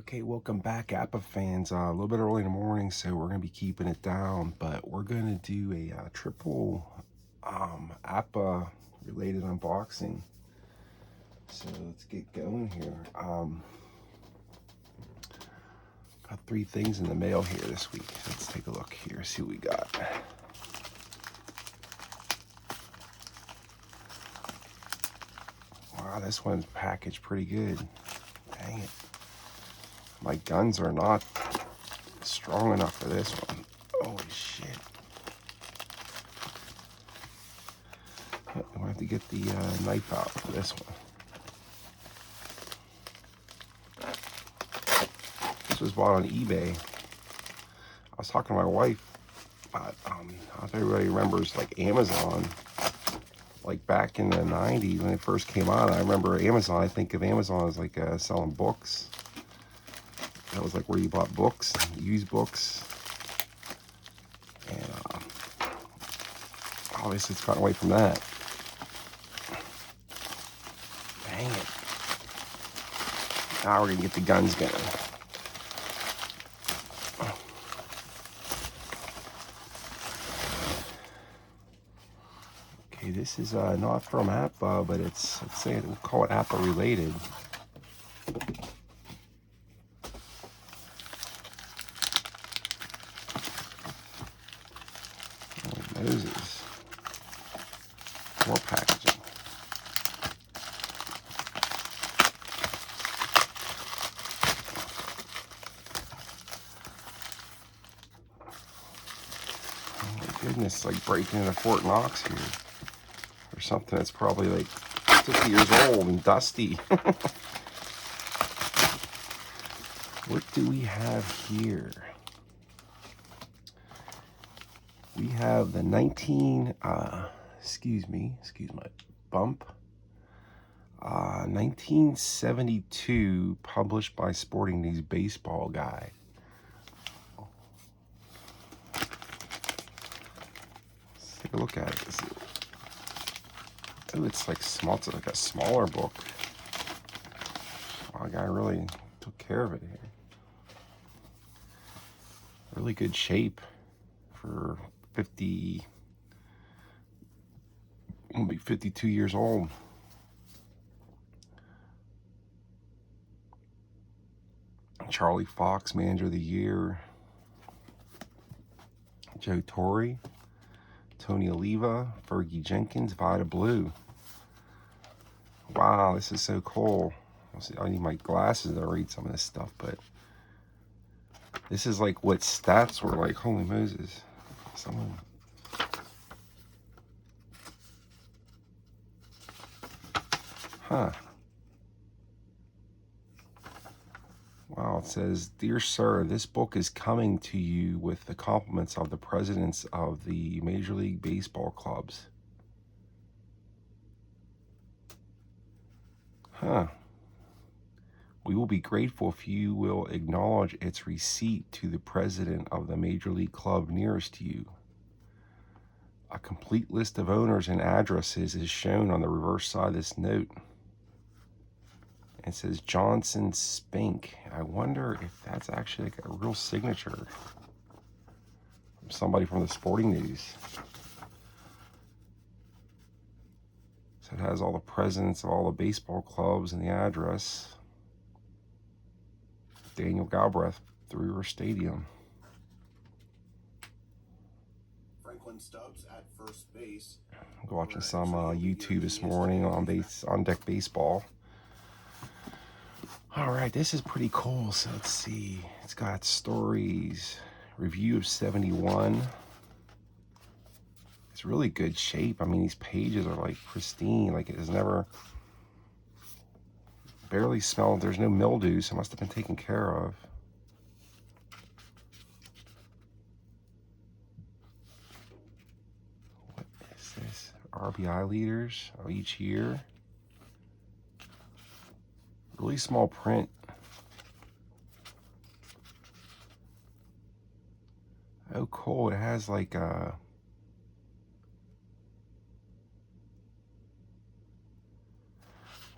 Okay, welcome back, APBA fans. A little bit early in the morning, so we're going to be keeping it down, but we're going to do a triple APBA related unboxing. So let's get going here. Got 3 things in the mail here this week. Let's take a look here, see what we got. Wow, this one's packaged pretty good. Dang it. My guns are not strong enough for this one. Holy shit. I'm gonna have to get the knife out for this one. This was bought on eBay. I was talking to my wife about, I don't know if everybody remembers like Amazon, like back in the 90s when it first came out. I remember Amazon. I think of Amazon as like selling books. That was like where you bought books, used books. And obviously it's gotten away from that. Dang it. Now we're gonna get the guns going. Okay, this is not from APBA, but it's, let's say we'll call it APBA related. Oh, Moses. More packaging. Oh my goodness, like breaking into Fort Knox here. Or something that's probably like 50 years old and dusty. What do we have here? We have the excuse my bump. 1972, published by Sporting News Baseball Guide. Let's take a look at it. Oh, it's like small. It's like a smaller book. Wow, the guy really took care of it here. Really good shape for 50. Will be 52 years old. Charlie Fox, Manager of the Year. Joe Torre, Tony Oliva, Fergie Jenkins, Vida Blue. Wow, this is so cool. I need my glasses to read some of this stuff, but this is like what stats were like. Holy Moses. Someone. Huh. Wow, it says, "Dear Sir, this book is coming to you with the compliments of the presidents of the Major League Baseball clubs." Huh. "We will be grateful if you will acknowledge its receipt to the president of the Major League club nearest to you. A complete list of owners and addresses is shown on the reverse side of this note." It says Johnson Spink. I wonder if that's actually like a real signature from somebody from the Sporting News. So it has all the presidents of all the baseball clubs and the address. Daniel Galbraith, Three River Stadium. Stubbs at first base. I'm watching some YouTube this morning on deck baseball. All right, this is pretty cool. So let's see. It's got stories, review of 71. It's really good shape. I mean, these pages are like pristine. Like it has never, barely smelled. There's no mildew, so it must have been taken care of. What is this? RBI leaders of each year. Really small print. Oh, cool. It has like a...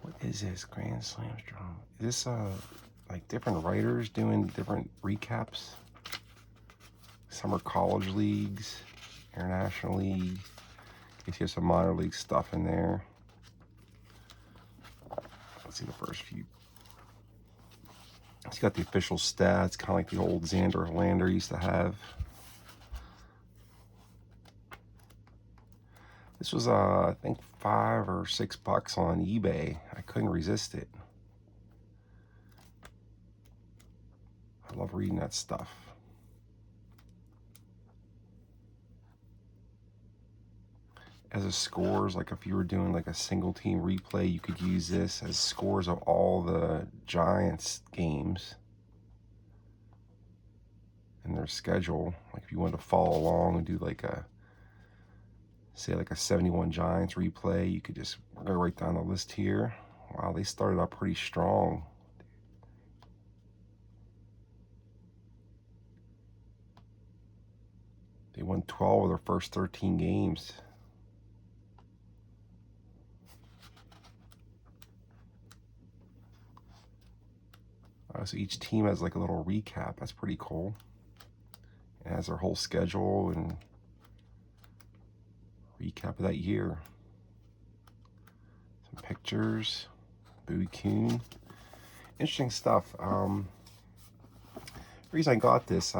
What is this? Grand Slam drum. Is this like different writers doing different recaps. Summer college leagues, international league. I guess you have some minor league stuff in there. Let's see the first few. It's got the official stats, kind of like the old Xander Lander used to have. This was, I think, $5 or $6 on eBay. I couldn't resist it. I love reading that stuff. As a scores, like if you were doing like a single team replay, you could use this as scores of all the Giants games and their schedule. Like if you wanted to follow along and do like a, say like a 71 Giants replay, you could just go right down the list here. Wow, they started out pretty strong. They won 12 of their first 13 games. So each team has like a little recap. That's pretty cool. It has their whole schedule and recap of that year. Some pictures. Bowie Kuhn. Interesting stuff. The reason I got this,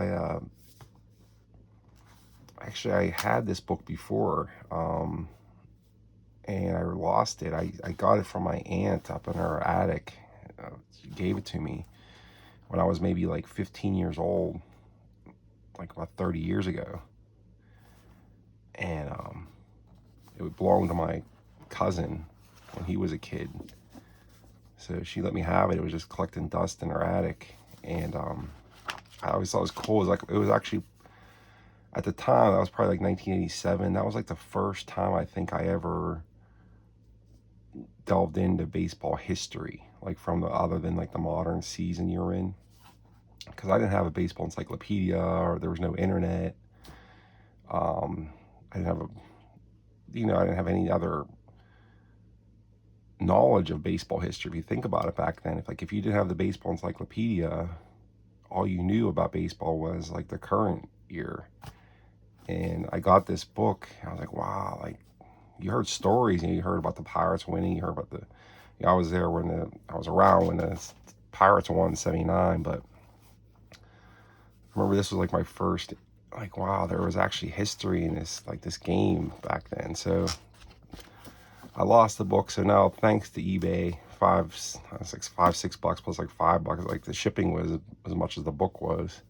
actually I had this book before, and I lost it. I got it from my aunt up in her attic. She gave it to me when I was maybe like 15 years old, like about 30 years ago. And it belonged to my cousin when he was a kid. So she let me have it. It was just collecting dust in her attic. And I always thought it was cool. It was actually, at the time, that was probably like 1987. That was like the first time I think I ever delved into baseball history, like from the, other than like the modern season you're in. Because I didn't have a baseball encyclopedia, or there was no internet. I didn't have I didn't have any other knowledge of baseball history. If you think about it back then, if you didn't have the baseball encyclopedia, all you knew about baseball was like the current year. And I got this book. I was like, wow, like you heard stories, and you heard about the Pirates winning. You heard about I was there I was around when the Pirates won '79, but I remember this was like my first, like, wow, there was actually history in this, like this game back then. So I lost the book. So now, thanks to eBay, $5-6 plus like $5, like the shipping was as much as the book was.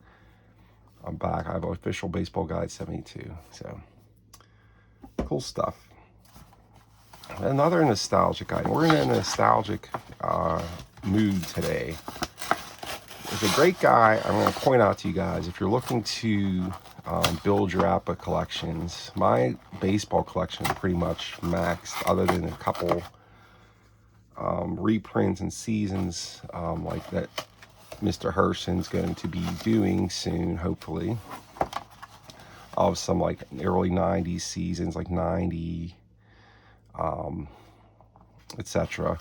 I'm back. I have an official baseball guide 72. So cool stuff. Another nostalgic item. We're in a nostalgic mood today. There's a great guy I'm going to point out to you guys. If you're looking to build your APBA collections, my baseball collection is pretty much maxed, other than a couple reprints and seasons like that Mr. Herson's going to be doing soon, hopefully, of some like early 90s seasons, like 90, etc.,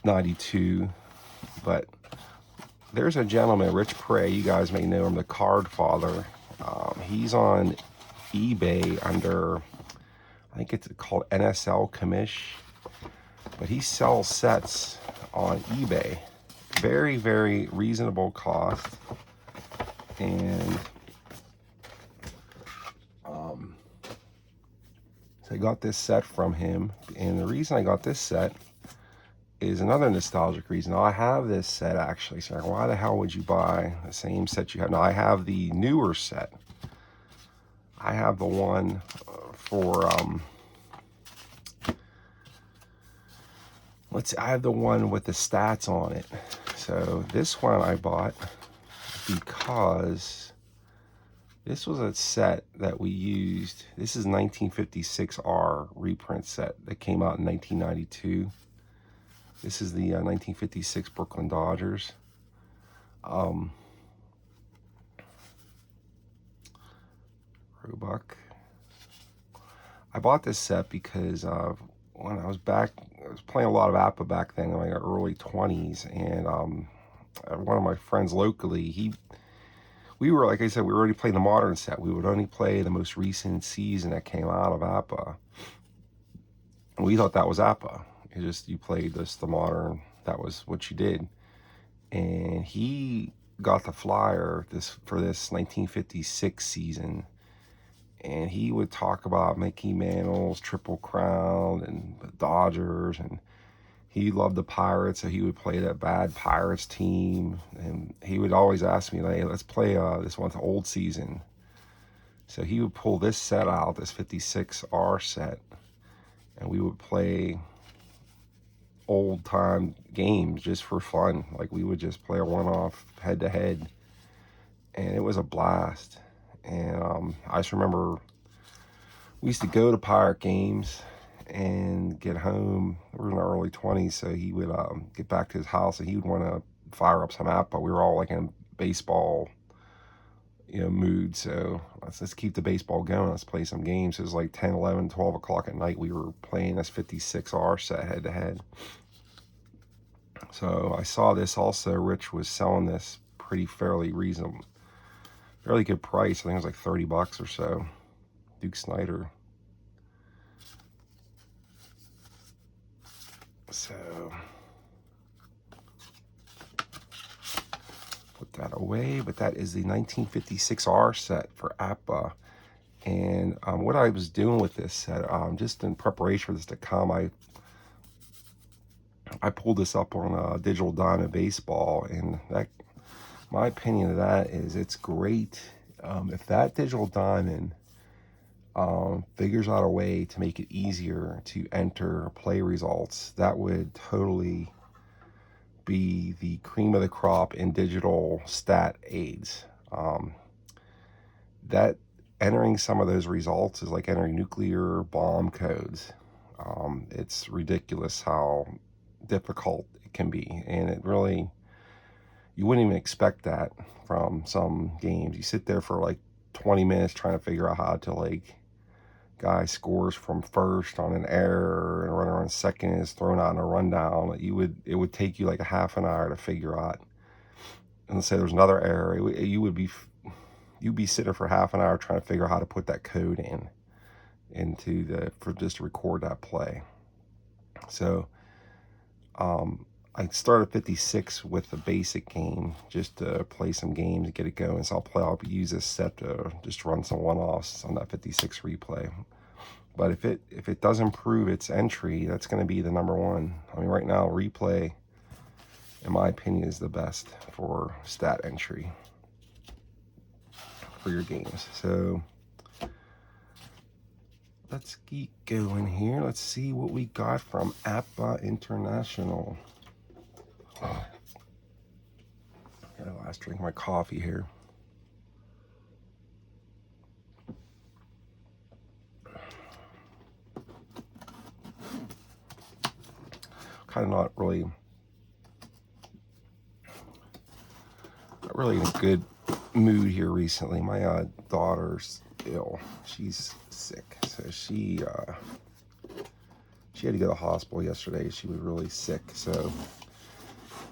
92. But there's a gentleman, Rich Prey, you guys may know him, the Card Father. He's on eBay under, I think it's called NSL Commish, but he sells sets on eBay. Very, very reasonable cost. And so I got this set from him. And the reason I got this set is another nostalgic reason. Now, I have this set actually. So why the hell would you buy the same set you have? Now, I have the newer set. I have the one for, I have the one with the stats on it. So this one I bought because this was a set that we used. This is 1956R reprint set that came out in 1992. This is the 1956 Brooklyn Dodgers. Roebuck. I bought this set because when I was playing a lot of APBA back then in my early 20s, and one of my friends locally, we were, like I said, we were already playing the modern set. We would only play the most recent season that came out of APBA. And we thought that was APBA. It just, you played the modern, that was what you did. And he got the flyer for this 1956 season. And he would talk about Mickey Mantle's Triple Crown and the Dodgers, and he loved the Pirates, so he would play that bad Pirates team. And he would always ask me, like, hey, let's play this one's old season. So he would pull this set out, this 56R set, and we would play old time games just for fun. Like, we would just play a one-off head-to-head, and it was a blast. And I just remember we used to go to Pirate games and get home. We were in our early 20s, so he would get back to his house and he would want to fire up some APBA. We were all like in baseball, mood. So let's keep the baseball going. Let's play some games. It was like 10, 11, 12 o'clock at night. We were playing this 56R set head to head. So I saw this also. Rich was selling this pretty fairly reasonable, fairly good price. I think it was like $30 or so. Duke Snyder. So put that away, but that is the 1956R set for APBA. And what I was doing with this set, just in preparation for this to come, I pulled this up on Digital Diamond Baseball, and that, my opinion of that is it's great. If that Digital Diamond figures out a way to make it easier to enter play results, that would totally be the cream of the crop in digital stat aids. That entering some of those results is like entering nuclear bomb codes. It's ridiculous how difficult it can be, and it really, you wouldn't even expect that from some games. You sit there for like 20 minutes trying to figure out how to, like, guy scores from first on an error and a runner on second is thrown out in a rundown. It would take you like a half an hour to figure out. And let's say there's another error, you'd be sitting for half an hour trying to figure out how to put that code for just to record that play. So I started 56 with the basic game just to play some games and get it going. So I'll use this set to just run some one-offs on that 56 replay. But if it does improve its entry, that's going to be the number one. I mean, right now, replay, in my opinion, is the best for stat entry for your games. So let's keep going here. Let's see what we got from APBA International. Got a last drink of my coffee here. Kind of not really in a good mood here recently. My daughter's ill. She's sick, so she had to go to the hospital yesterday. She was really sick. So,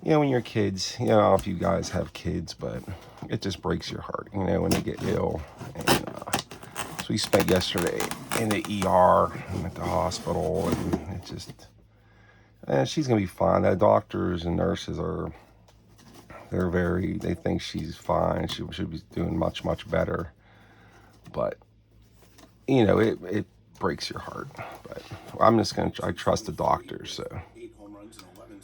when you're kids, I don't know if you guys have kids, but it just breaks your heart, when they get ill. And so we spent yesterday in the ER and at the hospital, and it just, she's gonna be fine. The doctors and nurses they think she's fine. She should be doing much, much better. But, it breaks your heart. But I trust the doctors, so. 8 home runs and 11.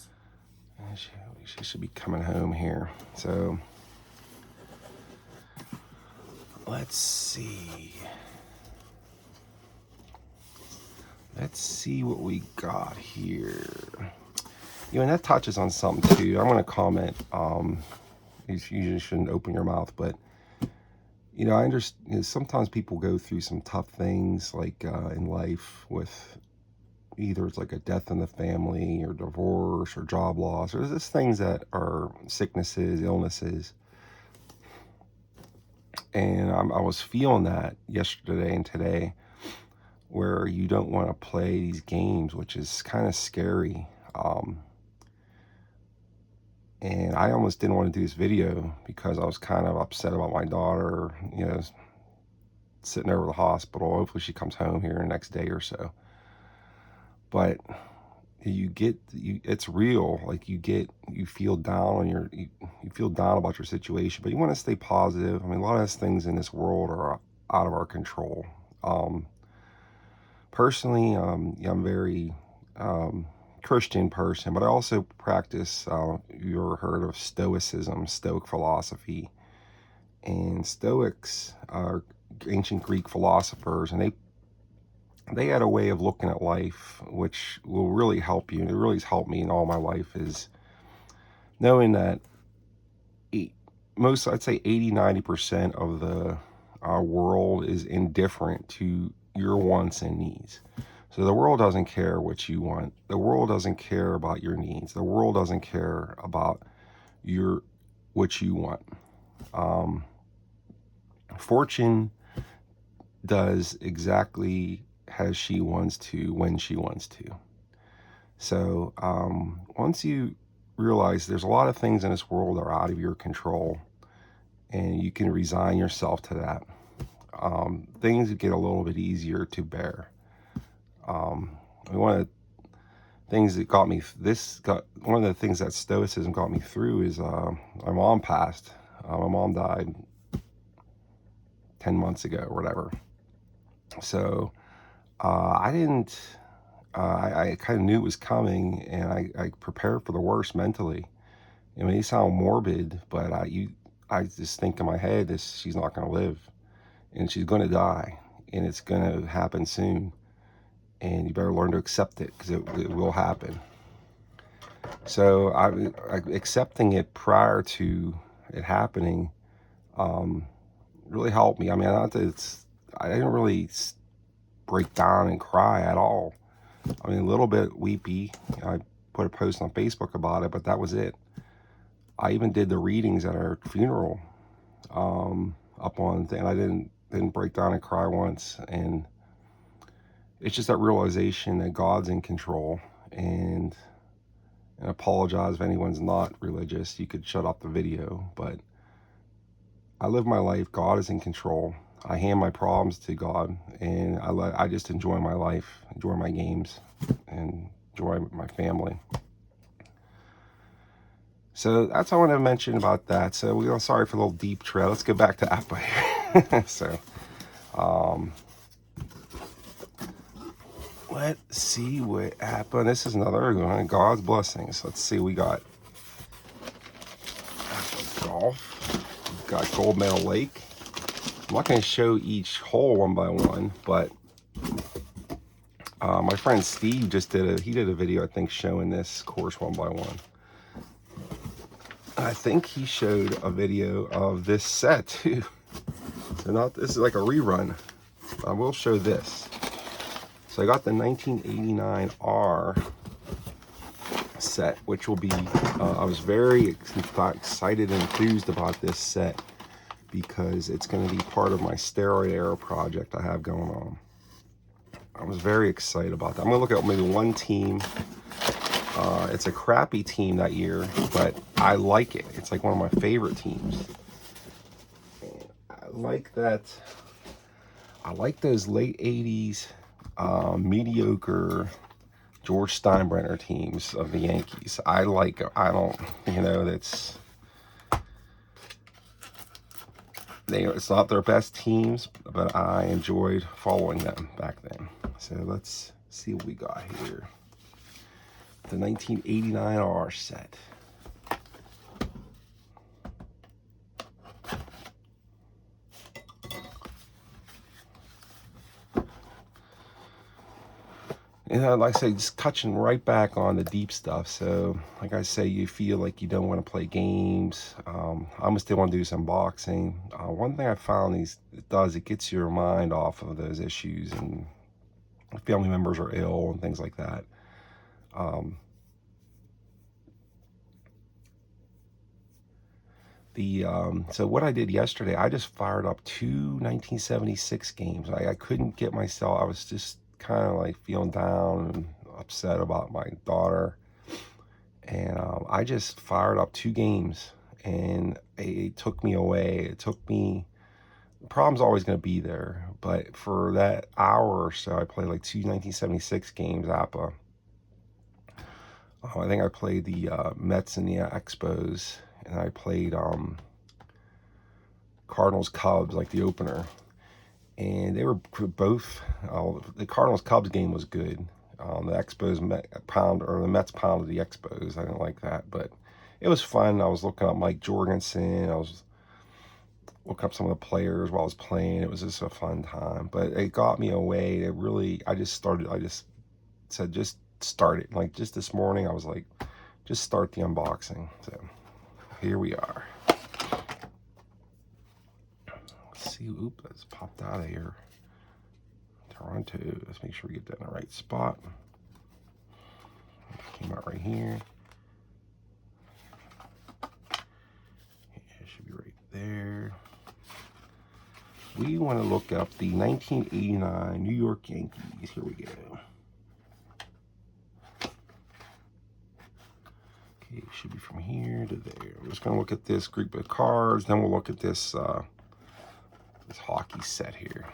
She should be coming home here. So, let's see. Let's see what we got here. And that touches on something too. I'm going to comment. You usually shouldn't open your mouth, but I understand sometimes people go through some tough things, like in life, with either it's like a death in the family or divorce or job loss, or there's just things that are sicknesses, illnesses. And I was feeling that yesterday and today, where you don't want to play these games, which is kind of scary. And I almost didn't want to do this video because I was kind of upset about my daughter, you know, sitting over the hospital. Hopefully she comes home here the next day or so. But it's real. Like you feel down on you feel down about your situation, but you want to stay positive. I mean, a lot of things in this world are out of our control. Personally, yeah, I'm very Christian person, but I also practice, you ever heard of Stoicism, Stoic philosophy. And Stoics are ancient Greek philosophers, and they had a way of looking at life which will really help you, and it really has helped me in all my life, is knowing that I'd say 80-90% of the world is indifferent to your wants and needs. So the world doesn't care what you want. The world doesn't care about your needs. The world doesn't care about what you want. Fortune does exactly as she wants to, when she wants to. So once you realize there's a lot of things in this world that are out of your control, and you can resign yourself to that, things get a little bit easier to bear. One of the things that one of the things that Stoicism got me through is my mom passed. My mom died 10 months ago or whatever. So I didn't, I kind of knew it was coming, and I prepared for the worst mentally. It may sound morbid, but I just think in my head, she's not going to live, and she's going to die, and it's going to happen soon. And you better learn to accept it, because it will happen. So I accepting it prior to it happening really helped me. I mean, I didn't really break down and cry at all. I mean, a little bit weepy. I put a post on Facebook about it, but that was it. I even did the readings at her funeral up on, and I didn't break down and cry once. And it's just that realization that God's in control. And apologize if anyone's not religious. You could shut off the video, but I live my life. God is in control. I hand my problems to God, and I just enjoy my life, enjoy my games, and enjoy my family. So that's all I want to mention about that. So sorry for a little deep trail. Let's get back to APBA. So, let's see what happened. This is another one. God's blessings. Let's see. We got golf. We've got Gold Medal Lake. I'm not going to show each hole one by one, but my friend Steve did a video, I think, showing this course one by one. I think he showed a video of this set too. So this is like a rerun. I will show this. So I got the 1989 R set, which will be, I was very excited and enthused about this set because it's going to be part of my steroid era project I have going on. I was very excited about that. I'm going to look at maybe one team. It's a crappy team that year, but I like it. It's like one of my favorite teams. And I like that. I like those late 80s mediocre George Steinbrenner teams of the Yankees. It's not their best teams, but I enjoyed following them back then. So let's see what we got here. The 1989 R set. And like I say, just touching right back on the deep stuff. So, like I say, you feel like you don't want to play games. I almost did want to do some boxing. One thing I found it gets your mind off of those issues, and family members are ill and things like that. So what I did yesterday, I just fired up 1976 games. I couldn't get myself, I was just kind of like feeling down and upset about my daughter. And I just fired up 2 games, and it took me away. It took me. The problem's always going to be there, but for that hour or so, I played like 1976 games, APBA. I think I played the Mets and the Expos, and I played Cardinals Cubs, like the opener. And they were both. The Cardinals Cubs game was good. The Expos the Mets pounded the Expos. I didn't like that, but it was fun. I was looking up Mike Jorgensen. I was looking up some of the players while I was playing. It was just a fun time. But it got me away. It really. I just said, just start it. Like just this morning, I was like, just start the unboxing. So here we are. Let's see. Oop, that's popped out of here. Toronto. Let's make sure we get that in the right spot. Came out right here. It should be right there. We want to look up the 1989 New York Yankees. Here we go. Okay, it should be from here to there. We're just going to look at this group of cards. Then we'll look at this this hockey set here.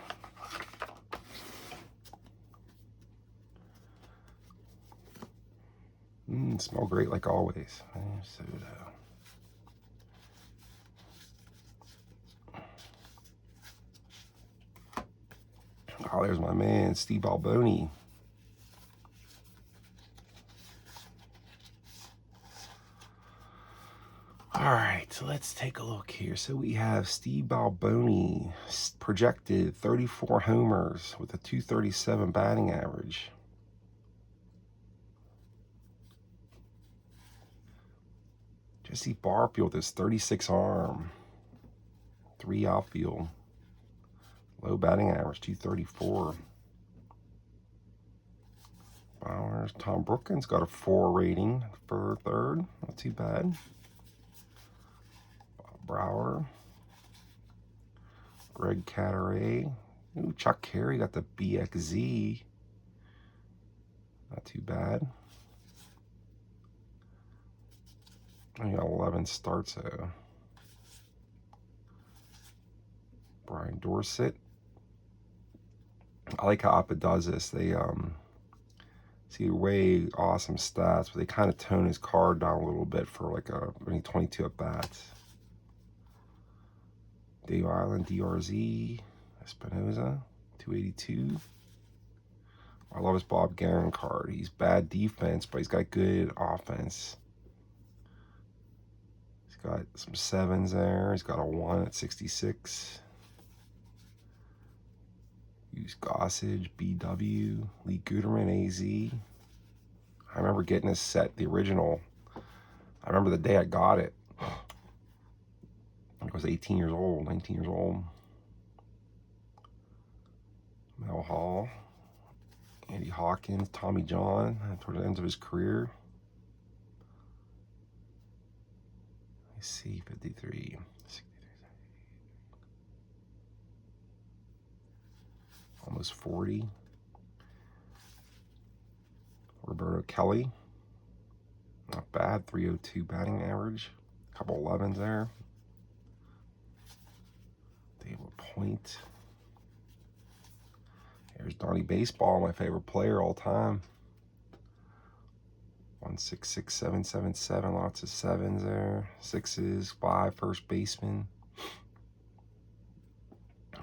Smell great like always. Soda. Oh, there's my man, Steve Alboni. All right, so let's take a look here. So we have Steve Alboni, projected 34 homers with a .237 batting average. Jesse Barfield is 36 arm, 3 outfield, low batting average, .234. Bowers, Tom Brookins got a 4 rating for third, not too bad. Bob Brower, Greg Cadaret. Ooh, Chuck Carey got the BXZ, not too bad. I got 11 starts though. Brian Dorsett. I like how APBA does this. They see way awesome stats, but they kind of tone his card down a little bit for like only 22 at bats. Dave Island, DRZ, Espinoza, 282. I love his Bob Guerin card. He's bad defense, but he's got good offense. He's got some 7s there. He's got a 1 at 66. Use Gossage, BW, Lee Guterman, AZ. I remember getting this set, the original. I remember the day I got it. I was 18 years old, 19 years old. Mel Hall, Andy Hawkins, Tommy John, toward the end of his career. Let's see, 53, 63, almost 40. Roberto Kelly, not bad, 302 batting average, a couple 11s there. David Point. Here's Donnie Baseball, my favorite player all time. 166777, lots of 7s there. 6s, 5, first baseman.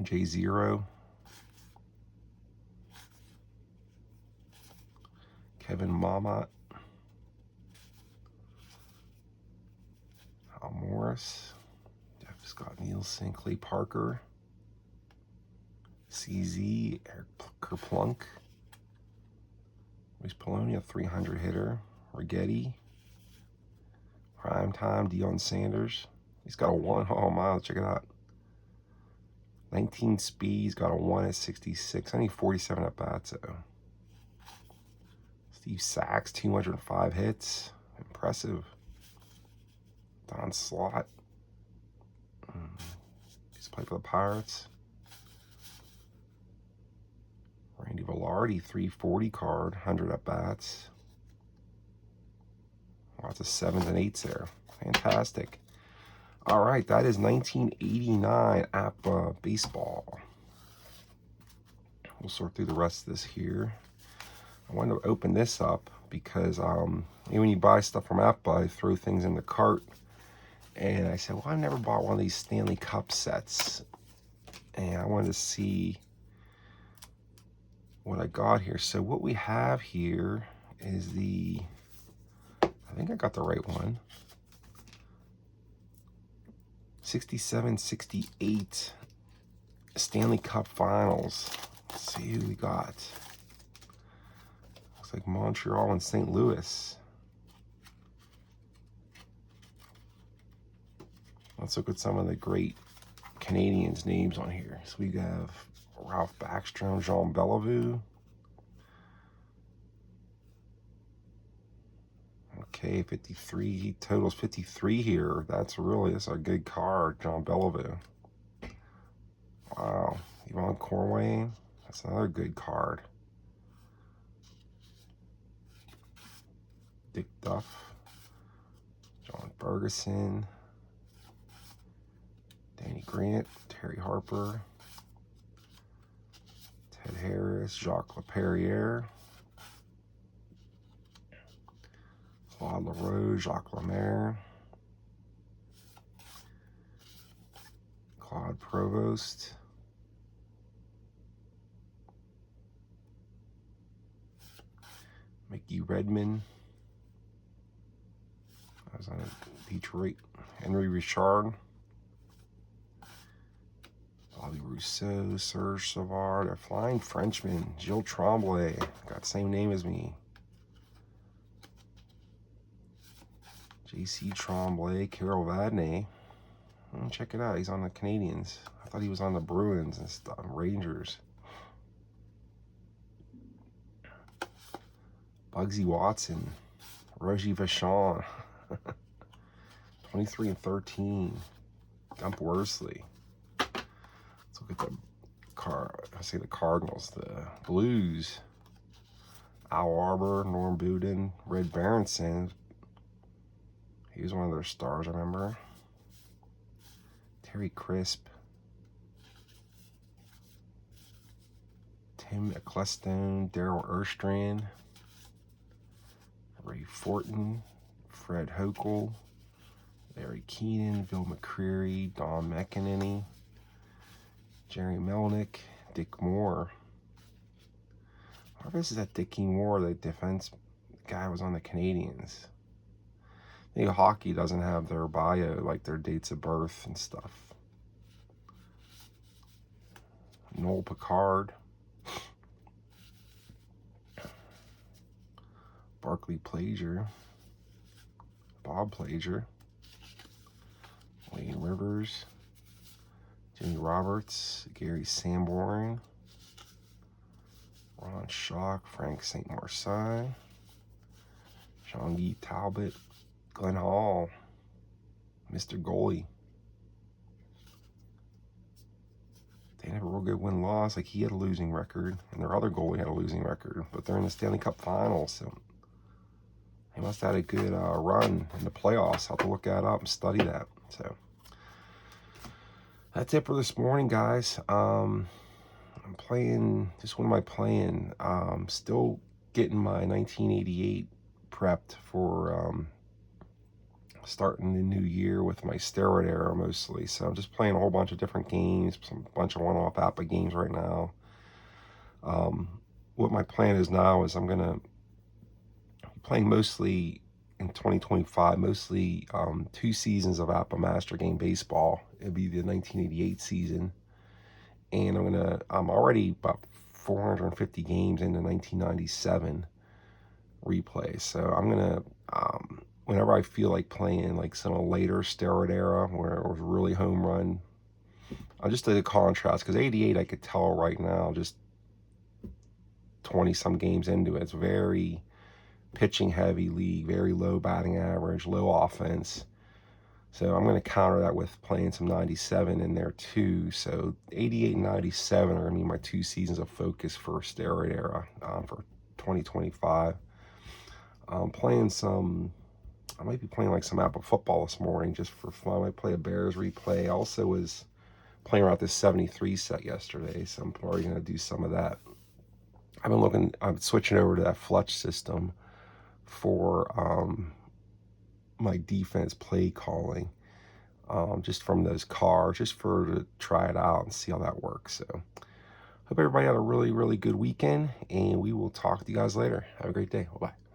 J0. Kevin Mamet. Al Morris. Jeff Scott Nielsen, Clay Parker. CZ, Eric Kerplunk. Luis Polonia, 300 hitter. Rigetti. Prime time, Deion Sanders. He's got a 1. Oh my, check it out. 19 speed. He's got a 1 at 66. I need 47 at bats though. Steve Sachs, 205 hits. Impressive. Don Slott. He's played for the Pirates. Randy Velarde, 340 card, 100 at bats. Lots of 7s and 8s there. Fantastic. All right, that is 1989 APBA baseball. We'll sort through the rest of this here. I wanted to open this up because when you buy stuff from APBA, I throw things in the cart. And I said, well, I've never bought one of these Stanley Cup sets. And I wanted to see what I got here. So what we have here is I think I got the right one. 67-68 Stanley Cup Finals. Let's see who we got. Looks like Montreal and St. Louis. Let's look at some of the great Canadians' names on here. So we have Ralph Backstrom, Jean Bellevue. Okay, 53. He totals 53 here. That's a good card, John Bellevue. Wow. Yvonne Corwin. That's another good card. Dick Duff. John Ferguson. Danny Grant. Terry Harper. Ted Harris. Jacques Laperriere. Claude LaRose, Jacques Lemaire, Claude Provost, Mickey Redmond, I was on Detroit, Henry Richard, Bobby Rousseau, Serge Savard, a flying Frenchman, Gilles Tremblay, got the same name as me. J.C. Tremblay, Carol Vadnais. Check it out. He's on the Canadians. I thought he was on the Bruins and stuff. Rangers. Bugsy Watson. Rogie Vachon. 23-13. Gump Worsley. Let's look at the Cardinals. The Blues. Al Arbor, Norm Boudin, Red Berenson. He was one of their stars, I remember. Terry Crisp. Tim Ecclestone, Daryl Erstrand. Ray Fortin, Fred Hochul, Larry Keenan, Bill McCreary, Don McEnany, Jerry Melnick, Dick Moore. I wonder if this is that Dickie Moore, the defense guy was on the Canadians. I think hockey doesn't have their bio, like their dates of birth and stuff. Noel Picard. Barclay Plager. Bob Plager. Wayne Rivers. Jimmy Roberts. Gary Sanborn. Ron Schock. Frank St. Marseille. Jean-Guy Talbot. Glenn Hall, Mr. Goalie. They had a real good win-loss. Like, he had a losing record, and their other goalie had a losing record, but they're in the Stanley Cup Finals, so they must have had a good run in the playoffs. I'll have to look that up and study that. So that's it for this morning, guys. I'm playing, just what am I playing? Still getting my 1988 prepped for starting the new year with my steroid era mostly. So I'm just playing a whole bunch of different games, a bunch of one-off APBA games right now. What my plan is now is I'm going to playing mostly in 2025, mostly 2 seasons of APBA Master Game Baseball. It'll be the 1988 season. And I'm already about 450 games into 1997 replays. So I'm going to, whenever I feel like playing like some later steroid era where it was really home run, I just did a contrast, because 88 I could tell right now, just 20 some games into it, it's very pitching heavy league, very low batting average, low offense. So I'm going to counter that with playing some 97 in there too. So 88 and 97 are going to be my 2 seasons of focus for steroid era for 2025. Playing some I might be playing like some APBA football this morning just for fun. I might play a Bears replay. I also was playing around this 73 set yesterday, so I'm probably going to do some of that. I'm switching over to that Fletch system for my defense play calling, just from those cars, just to try it out and see how that works. So hope everybody had a really, really good weekend, and we will talk to you guys later. Have a great day. Bye-bye.